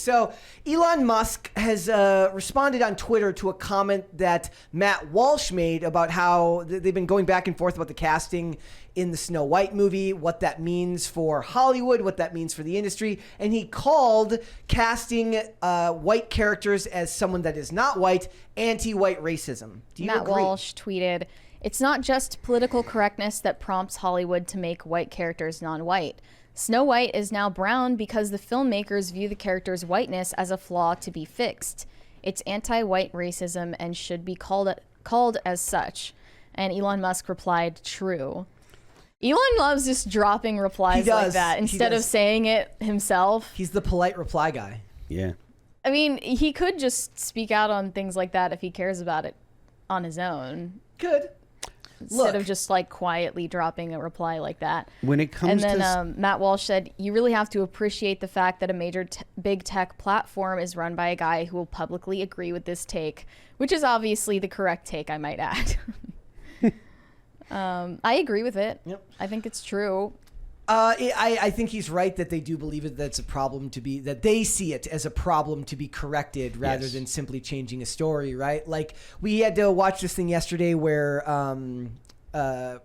So Elon Musk has responded on Twitter to a comment that Matt Walsh made about how they've been going back and forth about the casting in the Snow White movie, what that means for Hollywood, what that means for the industry. And he called casting white characters as someone that is not white, anti-white racism. Do you Matt agree? Walsh tweeted, "It's not just political correctness that prompts Hollywood to make white characters non-white. Snow White is now brown because the filmmakers view the character's whiteness as a flaw to be fixed. It's anti-white racism and should be called as such." And Elon Musk replied, "True." Elon loves just dropping replies like that instead of saying it himself. He's the polite reply guy. Yeah. I mean, he could just speak out on things like that if he cares about it on his own. Good. Instead of just like quietly dropping a reply like that. When it comes and then Matt Walsh said, "You really have to appreciate the fact that a major big tech platform is run by a guy who will publicly agree with this take," which is obviously the correct take, I might add. I agree with it. Yep. I think it's true. I think he's right that they do believe it, that's a problem to be, that they see it as a problem to be corrected rather than simply changing a story, right? Like, we had to watch this thing yesterday where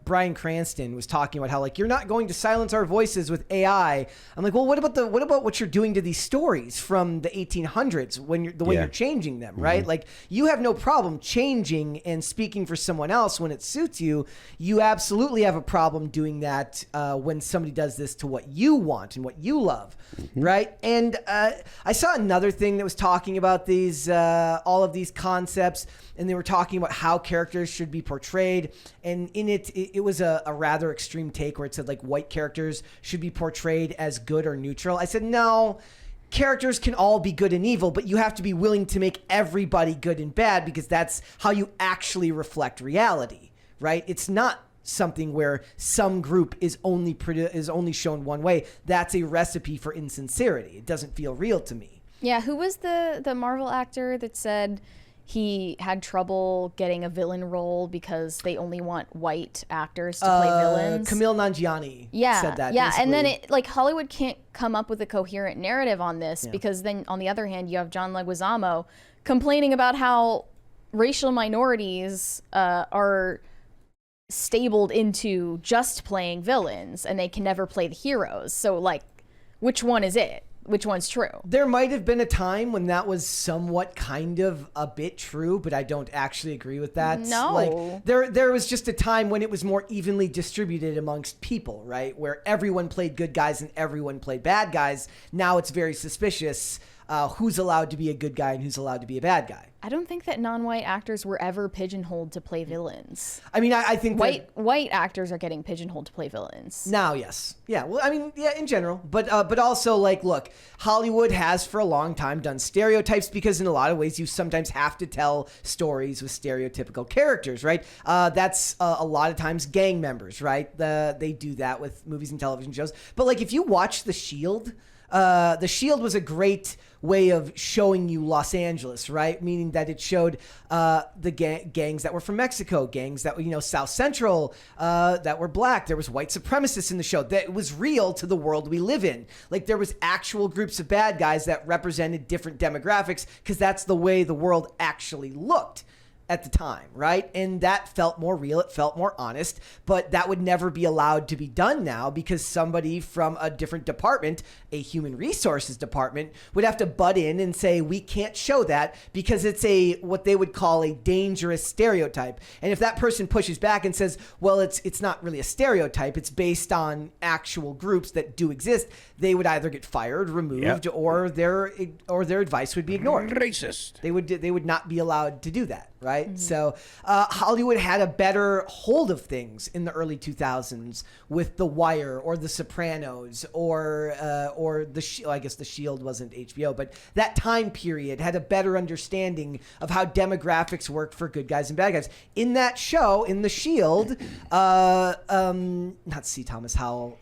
Bryan Cranston was talking about how, like, you're not going to silence our voices with AI. I'm like, well, what about what you're doing to these stories from the 1800s when you're changing them, right? Like, you have no problem changing and speaking for someone else when it suits you. You absolutely have a problem doing that when somebody does this to what you want and what you love, right? And I saw another thing that was talking about these all of these concepts, and they were talking about how characters should be portrayed. And in it was a rather extreme take where it said, like, white characters should be portrayed as good or neutral. I said, no, characters can all be good and evil, but you have to be willing to make everybody good and bad, because that's how you actually reflect reality, right? It's not something where some group is only shown one way. That's a recipe for insincerity. It doesn't feel real to me. Yeah, who was the Marvel actor that said he had trouble getting a villain role because they only want white actors to play villains? Kumail Nanjiani said that. Yeah, basically. and then Hollywood can't come up with a coherent narrative on this because then on the other hand, you have John Leguizamo complaining about how racial minorities are stabled into just playing villains and they can never play the heroes. So, like, which one is it? Which one's true? There might have been a time when that was somewhat kind of a bit true, but I don't actually agree with that. No. Like, there was just a time when it was more evenly distributed amongst people, right? Where everyone played good guys and everyone played bad guys. Now it's very suspicious who's allowed to be a good guy and who's allowed to be a bad guy. I don't think that non-white actors were ever pigeonholed to play villains. I mean, I think white actors are getting pigeonholed to play villains. Now, yes. Yeah, well, I mean, yeah, in general. But also, like, look, Hollywood has for a long time done stereotypes because in a lot of ways you sometimes have to tell stories with stereotypical characters, right? That's a lot of times gang members, right? They do that with movies and television shows. But, like, if you watch The Shield was a great way of showing you Los Angeles, right? Meaning that it showed the gangs that were from Mexico, gangs that were, South Central, that were black. There was white supremacists in the show. That was real to the world we live in. Like, there was actual groups of bad guys that represented different demographics because that's the way the world actually looked at the time, right? And that felt more real. It felt more honest, but that would never be allowed to be done now because somebody from a different department, a human resources department, would have to butt in and say, we can't show that because it's what they would call a dangerous stereotype. And if that person pushes back and says, well, it's not really a stereotype, it's based on actual groups that do exist, they would either get fired, removed, or their advice would be ignored. Racist. They would not be allowed to do that. Right. Mm-hmm. So Hollywood had a better hold of things in the early 2000s with The Wire or The Sopranos or I guess The Shield wasn't HBO, but that time period had a better understanding of how demographics worked for good guys and bad guys. In that show, in The Shield, not C. Thomas Howell.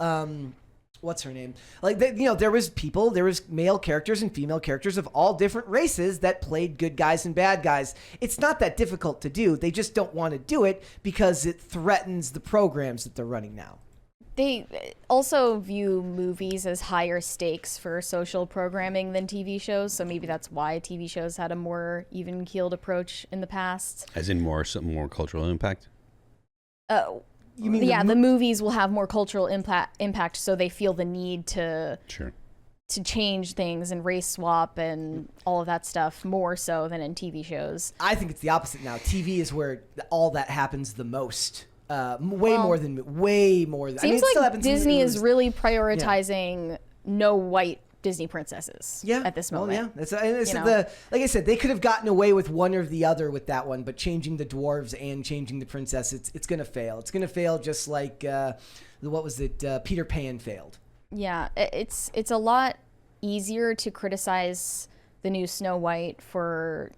What's her name? Like, there was male characters and female characters of all different races that played good guys and bad guys. It's not that difficult to do. They just don't want to do it because it threatens the programs that they're running now. They also view movies as higher stakes for social programming than TV shows, so maybe that's why TV shows had a more even-keeled approach in the past. As in more cultural impact? You mean The movies will have more cultural impact, so they feel the need to change things and race swap and all of that stuff more so than in TV shows. I think it's the opposite now. TV is where all that happens the most. Way more than. Seems I mean, it still like happens in Disney movies. is really prioritizing no white Disney princesses at this moment. Like I said, they could have gotten away with one or the other with that one, but changing the dwarves and changing the princess, it's going to fail. It's going to fail just like, Peter Pan failed. Yeah, it's a lot easier to criticize the new Snow White for,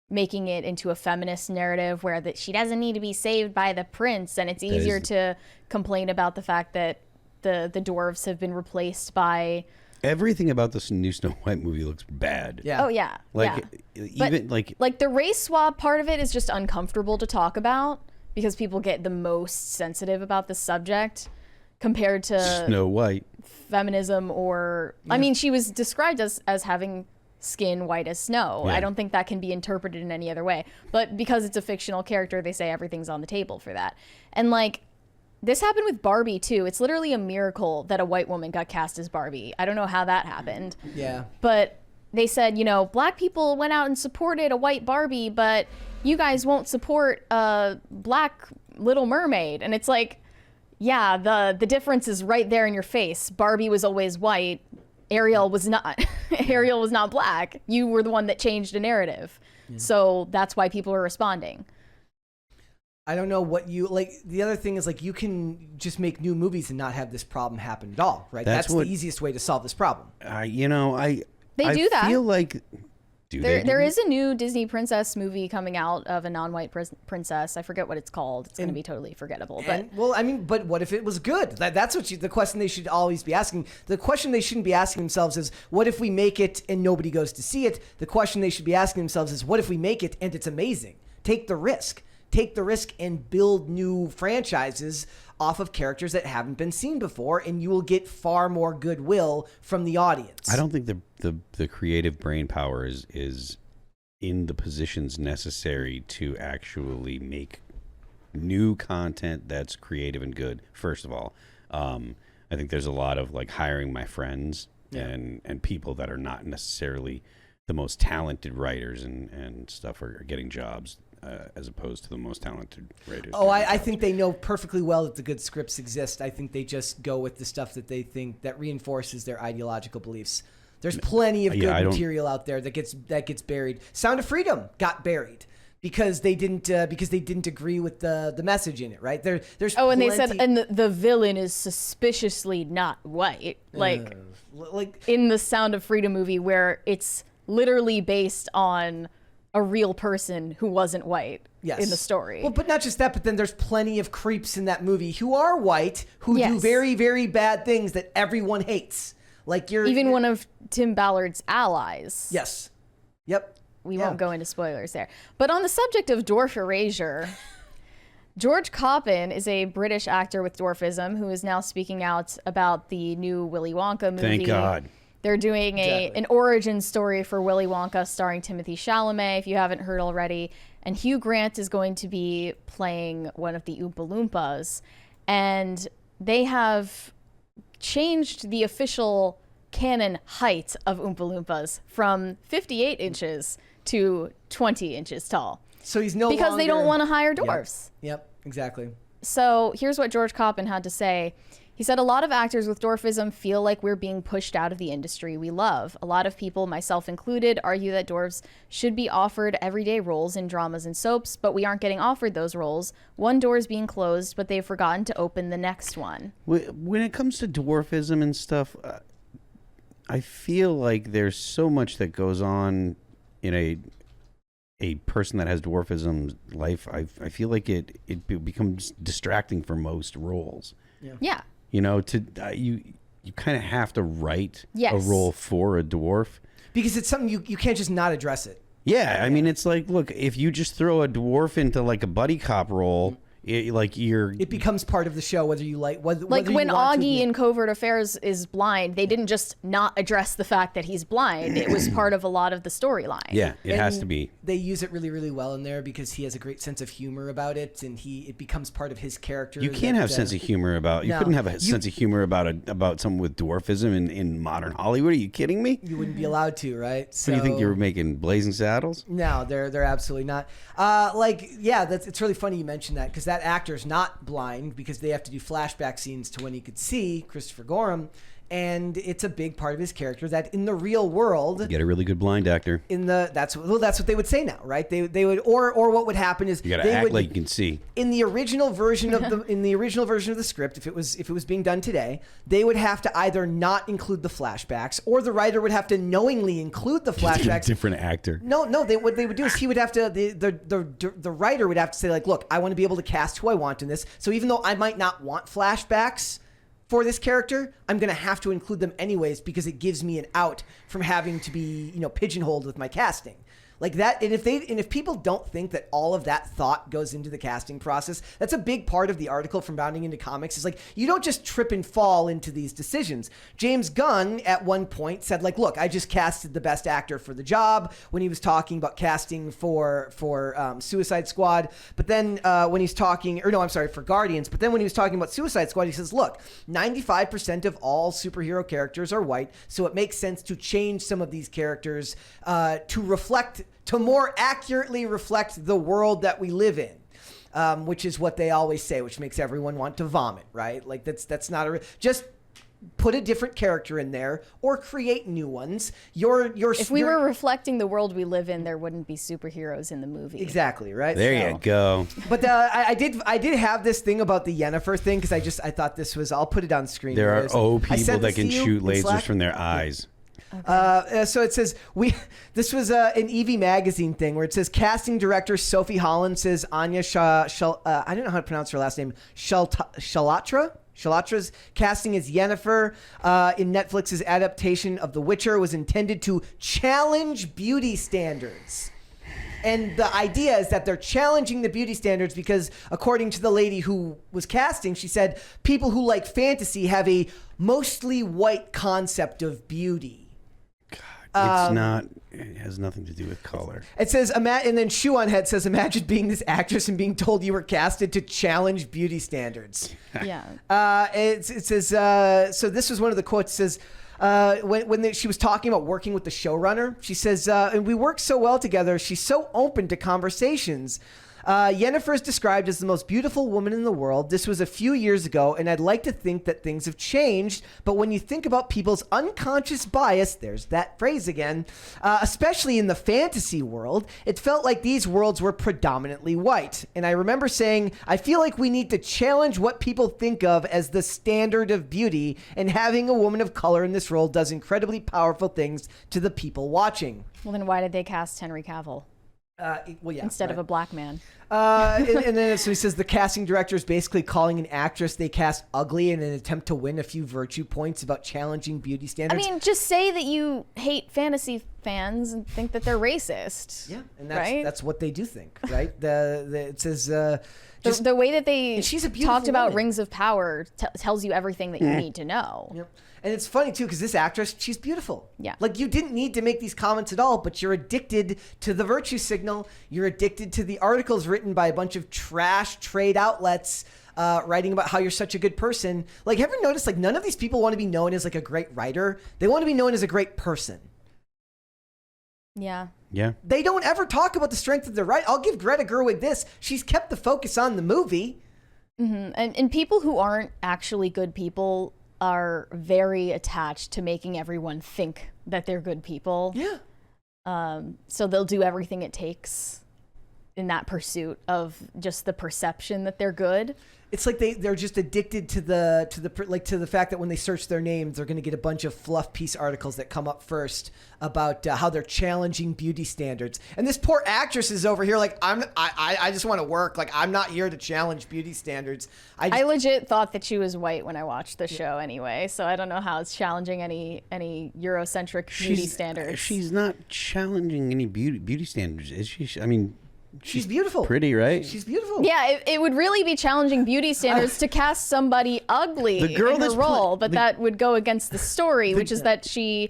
making it into a feminist narrative where that she doesn't need to be saved by the prince, and it's easier to complain about the fact that the dwarves have been replaced by everything about this new Snow White movie looks bad. Yeah. Oh yeah. Even like the race swap part of it is just uncomfortable to talk about because people get the most sensitive about the subject compared to Snow White feminism or I mean she was described as having skin white as snow. I don't think that can be interpreted in any other way. But because it's a fictional character, they say everything's on the table for that. And this happened with Barbie too. It's literally a miracle that a white woman got cast as Barbie. I don't know how that happened. Yeah. But they said, black people went out and supported a white Barbie, but you guys won't support a black Little Mermaid. And it's like, yeah, the difference is right there in your face. Barbie was always white. Ariel was not. Ariel was not black. You were the one that changed the narrative. Yeah. So that's why people are responding. I don't know what you like. The other thing is you can just make new movies and not have this problem happen at all, right? That's the easiest way to solve this problem. They do that. I feel like there is a new Disney princess movie coming out of a non-white princess. I forget what it's called. It's going to be totally forgettable. But what if it was good? That's the question they should always be asking. The question they shouldn't be asking themselves is, what if we make it and nobody goes to see it? The question they should be asking themselves is, what if we make it and it's amazing? Take the risk. Take the risk and build new franchises off of characters that haven't been seen before, and you will get far more goodwill from the audience. I don't think the creative brain power is in the positions necessary to actually make new content that's creative and good. First of all, I think there's a lot of hiring my friends and people that are not necessarily the most talented writers and stuff are getting jobs. As opposed to the most talented writers. Oh, I think they know perfectly well that the good scripts exist. I think they just go with the stuff that they think that reinforces their ideological beliefs. There's plenty of good material out there that gets buried. Sound of Freedom got buried because they didn't agree with the message in it, right? There's and they said the villain is suspiciously not white, in the Sound of Freedom movie where it's literally based on a real person who wasn't white in the story. Well, but not just that, but then there's plenty of creeps in that movie who are white, who do very, very bad things that everyone hates. Even one of Tim Ballard's allies. Yes. Yep. We won't go into spoilers there. But on the subject of dwarf erasure, George Coppin is a British actor with dwarfism who is now speaking out about the new Willy Wonka movie. Thank God. They're doing an origin story for Willy Wonka starring Timothée Chalamet, if you haven't heard already. And Hugh Grant is going to be playing one of the Oompa Loompas. And they have changed the official canon height of Oompa Loompas from 58 inches to 20 inches tall. So he's no because longer... they don't want to hire dwarfs. Yep, exactly. So here's what George Coppin had to say. He said, a lot of actors with dwarfism feel like we're being pushed out of the industry we love. A lot of people, myself included, argue that dwarves should be offered everyday roles in dramas and soaps, but we aren't getting offered those roles. One door is being closed, but they've forgotten to open the next one. When it comes to dwarfism and stuff, I feel like there's so much that goes on in a person that has dwarfism life. I feel like it becomes distracting for most roles. Yeah. You kind of have to write a role for a dwarf. Because it's something you can't just not address it. Yeah, I mean, it's look, if you just throw a dwarf into a buddy cop role, It becomes part of the show, whether you like whether Like you when want to Augie admit- in Covert Affairs is blind, they didn't just not address the fact that he's blind. It was part of a lot of the storyline. Yeah, it has And to be. They use it really, really well in there because he has a great sense of humor about it, and it becomes part of his character. You can't have sense of humor about. You No. couldn't have a sense of humor about someone with dwarfism in modern Hollywood. Are you kidding me? You wouldn't be allowed to, right? So So you think you were making Blazing Saddles? No, they're absolutely not. It's really funny you mentioned that because that actor's not blind because they have to do flashback scenes to when he could see, Christopher Gorham, and it's a big part of his character that in the real world, Get a really good blind actor. that's what they would say now, right? They would or what would happen is You got they to act would, like you can see. in the original version of the script, if it was being done today, they would have to either not include the flashbacks, or the writer would have to knowingly include the flashbacks. Different actor. No. What they would do is he would have to the writer would have to say like, look, I want to be able to cast who I want in this. So even though I might not want flashbacks for this character, I'm going to have to include them anyways because it gives me an out from having to be, pigeonholed with my casting. Like that, and if people don't think that all of that thought goes into the casting process, that's a big part of the article from Bounding into Comics. Is like you don't just trip and fall into these decisions. James Gunn at one point said, like, look, I just casted the best actor for the job when he was talking about casting for Suicide Squad. But then when he's talking, for Guardians. But then when he was talking about Suicide Squad, he says, look, 95% of all superhero characters are white, so it makes sense to change some of these characters to more accurately reflect the world that we live in, which is what they always say, which makes everyone want to vomit, right? Like that's not just put a different character in there or create new ones. If we were reflecting the world we live in, there wouldn't be superheroes in the movie. Exactly, right? There you go. But I did have this thing about the Yennefer thing because I thought this was. I'll put it on screen. There are people that can shoot lasers Slack. from their eyes. Okay. So it says this was an EV magazine thing where it says casting director Sophie Holland says Anya I don't know how to pronounce her last name, Shalatra's casting as Yennefer in Netflix's adaptation of The Witcher was intended to challenge beauty standards. And the idea is that they're challenging the beauty standards because, according to the lady who was casting, she said people who like fantasy have a mostly white concept of beauty. It's not. It has nothing to do with color. It says, and then Shoe on Head says, imagine being this actress and being told you were casted to challenge beauty standards. Yeah. It says, so this was one of the quotes. It says, she was talking about working with the showrunner, she says, and we work so well together. She's so open to conversations. Yennefer is described as the most beautiful woman in the world. This was a few years ago, and I'd like to think that things have changed. But when you think about people's unconscious bias, there's that phrase again, especially in the fantasy world, it felt like these worlds were predominantly white. And I remember saying, I feel like we need to challenge what people think of as the standard of beauty, and having a woman of color in this role does incredibly powerful things to the people watching. Well, then why did they cast Henry Cavill? Instead of a black man. And then so he says the casting director is basically calling an actress they cast ugly in an attempt to win a few virtue points about challenging beauty standards. I mean, just say that you hate fantasy fans and think that they're racist. Yeah, and right? that's what they do think, right? It says the way that they she's a beautiful talked about woman. Rings of Power tells you everything that you need to know. Yep. And it's funny too because this actress, she's beautiful. Yeah. Like you didn't need to make these comments at all, but you're addicted to the virtue signal. You're addicted to the articles written by a bunch of trash trade outlets writing about how you're such a good person. Like, have you noticed? Like, none of these people want to be known as like a great writer. They want to be known as a great person. Yeah. Yeah. They don't ever talk about the strength of their right. I'll give Greta Gerwig this. She's kept the focus on the movie. Mm-hmm. And people who aren't actually good people are very attached to making everyone think that they're good people. Yeah. So they'll do everything it takes in that pursuit of just the perception that they're good. It's like they're just addicted to the fact that when they search their names, they're going to get a bunch of fluff piece articles that come up first about how they're challenging beauty standards. And this poor actress is over here like, I just want to work. Like, I'm not here to challenge beauty standards. I legit thought that she was white when I watched the show anyway, so I don't know how it's challenging any Eurocentric beauty standards. She's not challenging any beauty standards, is she? I mean, She's beautiful. Pretty, right? She's beautiful. Yeah, it would really be challenging beauty standards to cast somebody ugly The girl in her that's role, but that would go against the story, which is that she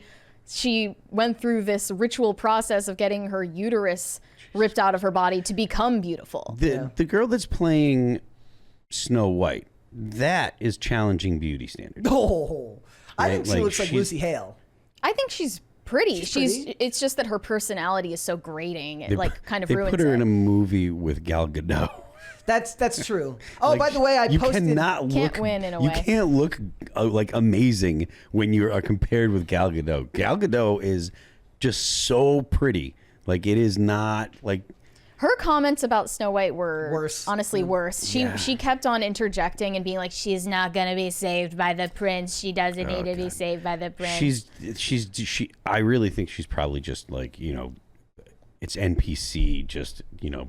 went through this ritual process of getting her uterus ripped out of her body to become beautiful. The girl that's playing Snow White, that is challenging beauty standards. Oh, I think she Like, looks like she's- Lucy Hale. I think she's pretty. She's pretty. It's just that her personality is so grating. It kind of They ruins put her it. in a movie with Gal Gadot. That's true. Oh, Like, by the way, I you posted. cannot Can't look, win in a you way. can't look like amazing when you are compared with Gal Gadot. Gal Gadot is just so pretty. Like it is not like Her comments about Snow White were Worse. honestly worse. She Yeah. she kept on interjecting and being like, "She's not gonna be saved by the prince. She doesn't need to be saved by the prince." she. I really think she's probably just like it's NPC, just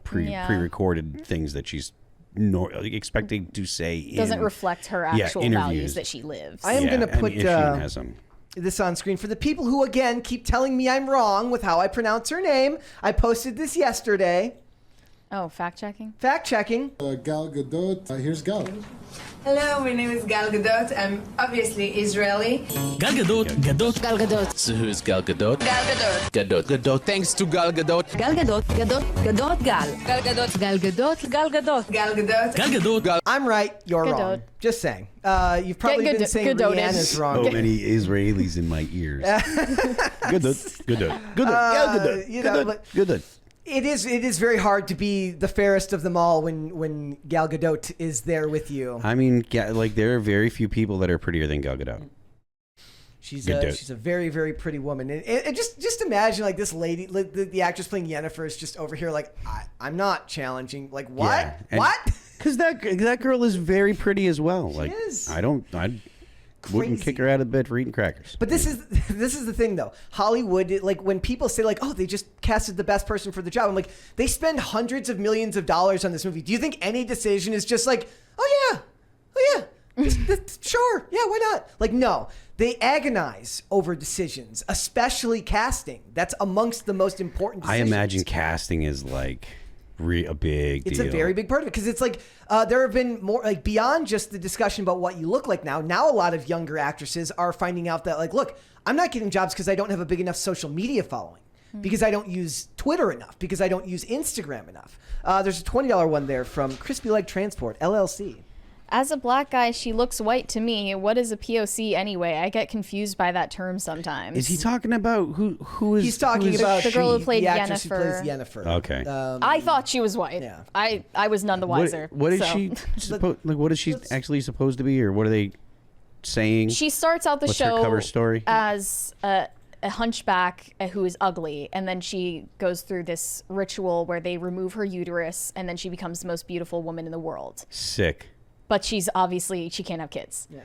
pre-recorded things that she's expecting to say. Doesn't reflect her actual interviews. values that she lives. I am going to put She has them. this on screen for the people who, again, keep telling me I'm wrong with how I pronounce her name. I posted this yesterday. Oh, fact checking. Fact checking. Gal Gadot. Here's Gal. Hello, my name is Gal Gadot. I'm obviously Israeli. Gal Gadot, Gadot. Gal Gadot. So who's Gal Gadot? Gal Gadot. Gadot. Gadot. Thanks to Gal Gadot. Gal Gadot. Gadot. Gadot. Gal. Gal Gadot. Gal Gadot. Gal Gadot. Gal Gadot. Gal Gadot. Gal. I'm right. You're Gadot. wrong. Just saying. You've probably Get been saying Gadoted. Rihanna's wrong. So many Israelis in my ears. Gadot. Gadot. Gadot. Gal Gadot. you know, Gadot. but- Gadot. It is very hard to be the fairest of them all when Gal Gadot is there with you. I mean, like there are very few people that are prettier than Gal Gadot. She's Gadot. a very, very pretty woman. And just imagine like this lady, like, the actress playing Yennefer is just over here like, I'm not challenging. Like, what? Yeah, and- What? Because that girl is very pretty as well. Like is. I wouldn't Crazy. kick her out of bed for eating crackers. But this is the thing though. Hollywood, like when people say like, oh, they just casted the best person for the job. I'm like, they spend hundreds of millions of dollars on this movie. Do you think any decision is just like, oh yeah, sure, yeah, why not? Like, no, they agonize over decisions, especially casting. That's amongst the most important I decisions. imagine casting is like a big It's deal. a very big part of it because it's like there have been more like beyond just the discussion about what you look like now. Now a lot of younger actresses are finding out that like, look, I'm not getting jobs because I don't have a big enough social media following, because I don't use Twitter enough, because I don't use Instagram enough. There's a $20 one there from Crispy Leg Transport LLC. As a black guy, she looks white to me. What is a POC anyway? I get confused by that term sometimes. Is he talking about who is? He's talking who is about the girl who played the actress Yennefer. who plays Yennefer. Okay. I thought she was white. Yeah. I was none the wiser. What is so. she supposed? Like, what is she actually supposed to be, or what are they saying? She starts out the What's her show cover story? as a hunchback who is ugly, and then she goes through this ritual where they remove her uterus, and then she becomes the most beautiful woman in the world. Sick. But she's obviously, she can't have kids. Yeah.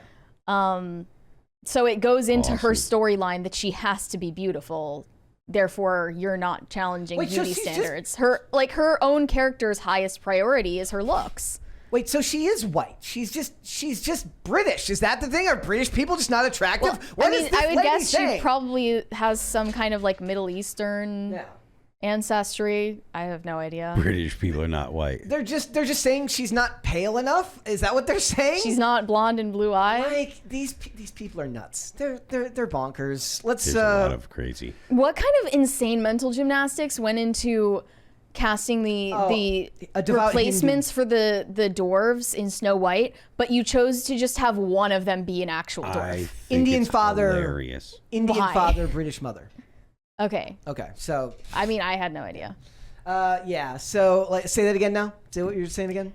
So it goes into her Awesome. storyline that she has to be beautiful. Therefore, you're not challenging Wait, so beauty she's just- standards. Her own character's highest priority is her looks. Wait, so she is white. She's just British. Is that the thing? Are British people just not attractive? What is this I would lady guess saying? she probably has some kind of like Middle Eastern Yeah. ancestry. I have no idea. British people are not white. They're just saying she's not pale enough. Is that what they're saying? She's not blonde and blue eyes. like these people are nuts. They're bonkers. Let's There's a lot of crazy. What kind of insane mental gymnastics went into casting the a devout replacements for the dwarves in Snow White, but you chose to just have one of them be an actual dwarf? I think Indian it's father. Hilarious. Indian Why? father, British mother. Okay. Okay, so I mean, I had no idea. yeah. So like, say that again now. Say what you're saying again.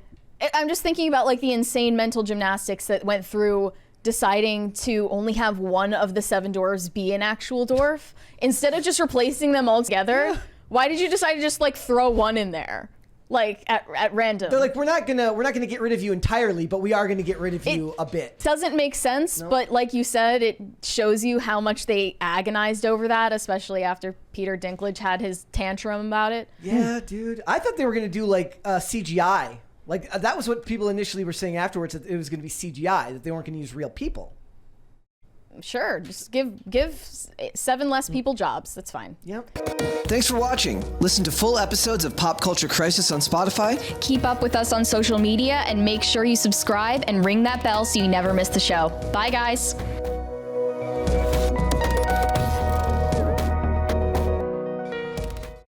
I'm just thinking about like the insane mental gymnastics that went through deciding to only have one of the 7 dwarves be an actual dwarf instead of just replacing them all together. Yeah. Why did you decide to just like throw one in there, like at random? They're like, we're not gonna get rid of you entirely, but we are gonna get rid of you a bit. Doesn't make sense, but like you said, it shows you how much they agonized over that, especially after Peter Dinklage had his tantrum about it. Yeah, dude. I thought they were gonna do like CGI. Like that was what people initially were saying afterwards, that it was gonna be CGI, that they weren't gonna use real people. Sure, just give 7 less people jobs. That's fine. Yep. Thanks for watching. Listen to full episodes of Pop Culture Crisis on Spotify. Keep up with us on social media and make sure you subscribe and ring that bell so you never miss the show. Bye, guys.